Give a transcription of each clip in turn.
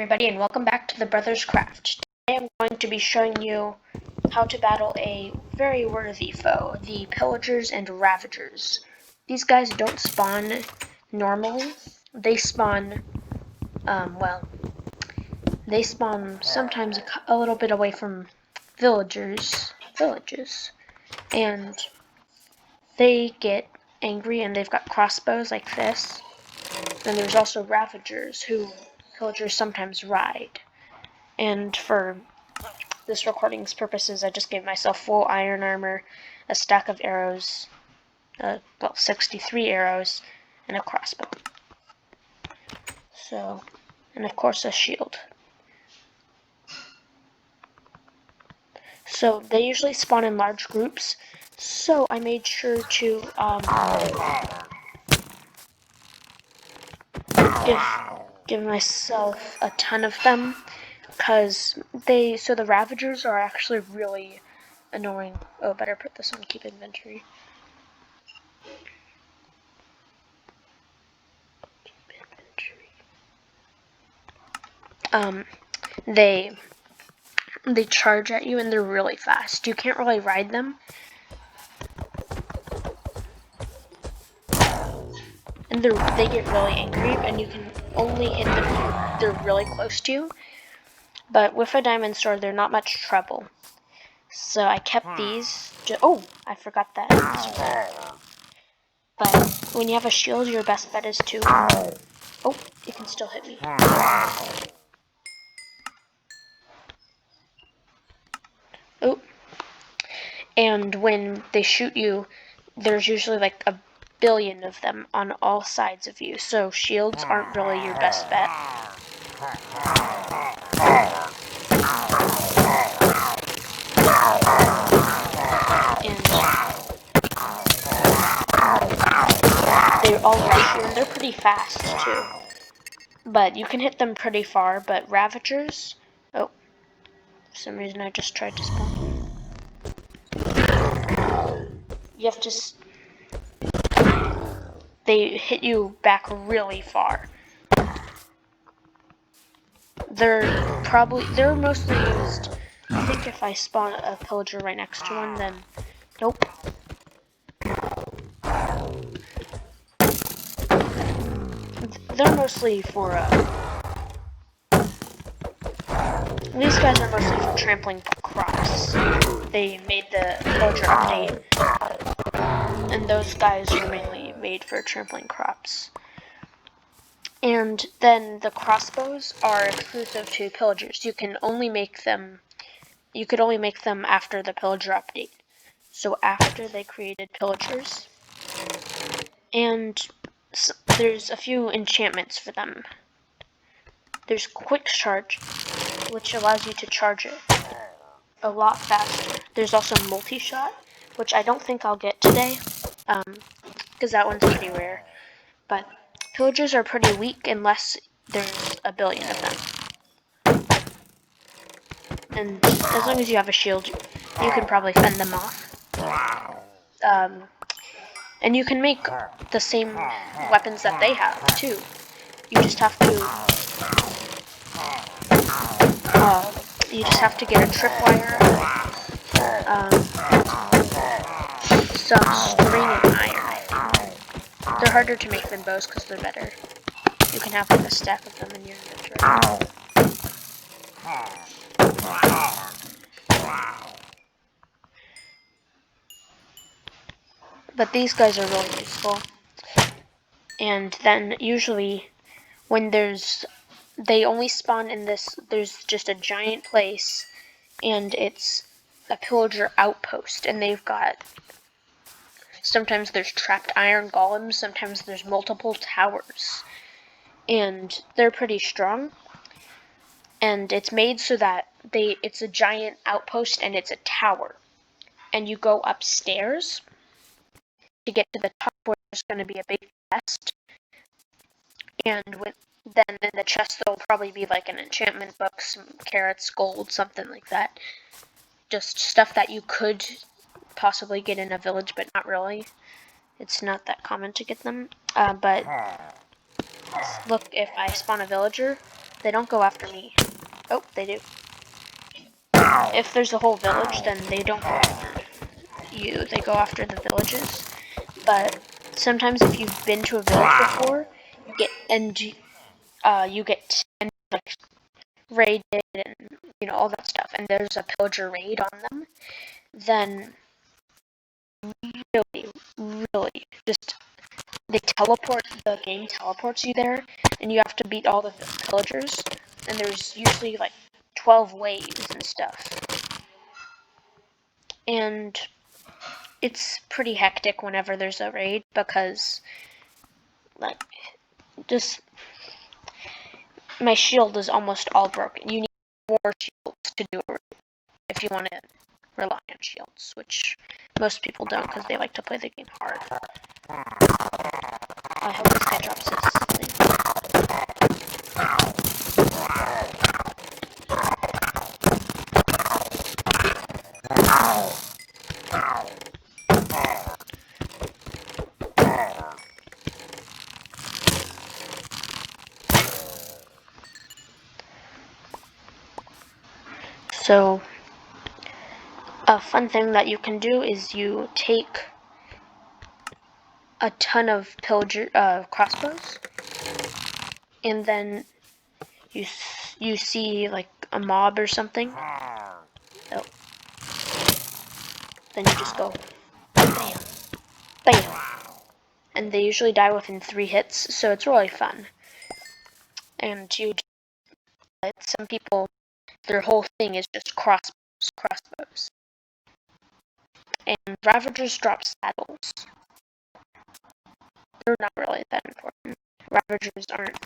everybody, and welcome back to the Brothers Craft. Today I'm going to be showing you how to battle a very worthy foe, the Pillagers and Ravagers. These guys don't spawn normally. They spawn, they spawn sometimes a little bit away from villages, and they get angry and they've got crossbows like this. Then there's also Ravagers, who Pillagers sometimes ride. And for this recording's purposes, I just gave myself full iron armor, a stack of arrows, 63 arrows, and a crossbow. So, and of course a shield. So they usually spawn in large groups, so I made sure to give myself a ton of them, because the Ravagers are actually really annoying. Oh, better put this on keep inventory. They charge at you and they're really fast. You can't really ride them. And they get really angry, and you can only hit them if they're really close to you. But with a diamond sword, they're not much trouble. So I kept these. Oh, I forgot that. But when you have a shield, your best bet is to... Oh, you can still hit me. Oh. And when they shoot you, there's usually like a billion of them on all sides of you, so shields aren't really your best bet. And they all rush you, and they're pretty fast too. But you can hit them pretty far, but Ravagers... Oh, for some reason I just tried to spawn. You have to... They hit you back really far. They're mostly used... I think if I spawn a pillager right next to one, then... Nope. They're mostly for, these guys are mostly for trampling crops. They made the pillager update, and those guys are mainly made for trampling crops. And then the crossbows are exclusive to pillagers. You could only make them after the pillager update. So after they created pillagers, and there's a few enchantments for them. There's quick charge, which allows you to charge it a lot faster. There's also multi-shot, which I don't think I'll get today, because that one's pretty rare. But pillagers are pretty weak unless there's a billion of them. And as long as you have a shield, you can probably fend them off. And you can make the same weapons that they have, too. You just have to get a tripwire, some string and iron. They're harder to make than bows because they're better. You can have like a stack of them in your inventory. But these guys are really useful. And then usually when they only spawn in this, there's just a giant place, and it's a pillager outpost, and they've got, sometimes there's trapped iron golems, sometimes there's multiple towers, and they're pretty strong. And it's made so that it's a giant outpost and it's a tower, and you go upstairs to get to the top where there's going to be a big chest, and then in the chest there'll probably be like an enchantment book, some carrots, gold, something like that. Just stuff that you could possibly get in a village, but not really. It's not that common to get them. But look, if I spawn a villager, They don't go after me. Oh, they do. If there's a whole village, then they don't go after you. They go after the villages. But sometimes if you've been to a village before, you get like raided and all that stuff, and there's a pillager raid on them, then really, really just the game teleports you there, and you have to beat all the pillagers, and there's usually like 12 waves and stuff. And it's pretty hectic whenever there's a raid because like just my shield is almost all broken. You need 4 shields to do it if you want to rely on shields, which most people don't because they like to play the game hard. I hope this guy drops his thing. So, a fun thing that you can do is you take a ton of crossbows, and then you see like a mob or something. Oh, then you just go bam, bam, and they usually die within 3 hits, so it's really fun. And some people, their whole thing is just crossbows. And ravagers drop saddles. They're not really that important. Ravagers aren't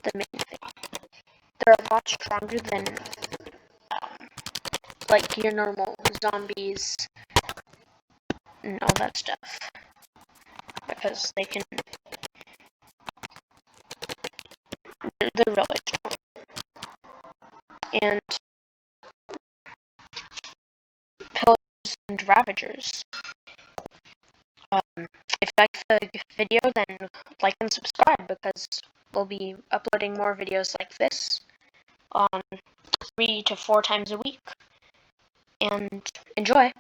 the main thing. They're a lot stronger than like your normal zombies and all that stuff, because they're really strong. And pillagers and ravagers. If you like the video, then like and subscribe, because we'll be uploading more videos like this 3 to 4 times a week. And enjoy!